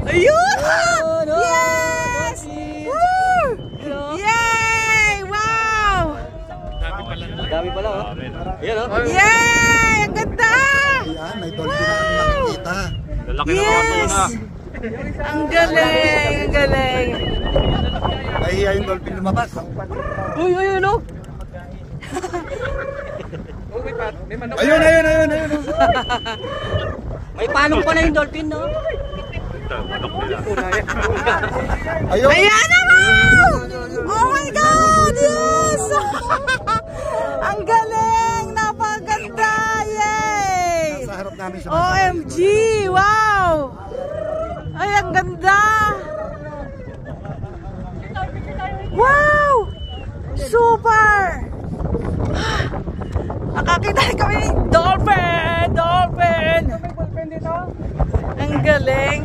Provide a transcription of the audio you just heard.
Ayun! Yes! Woo! Yay! Wow! Dami pala, oh. Ayan, oh. Yay! Ang ganda! Ayan, may dolphin na kami nakikita. Yes! Ang galing! Ang galing! Nahiya yung dolphin lumabas. Uy, uy, ano? Ayun, ayun, ayun, ayun. May palong pala yung dolphin, no? Ayun. Ayan naman! Oh my God! Yes! Ang galing! Napaganda! Yay! Sa harap namin siya. OMG! Wow! Ay, ang ganda! Wow! Super! Nakakita kami ng dolphin! Dolphin! Ang galing!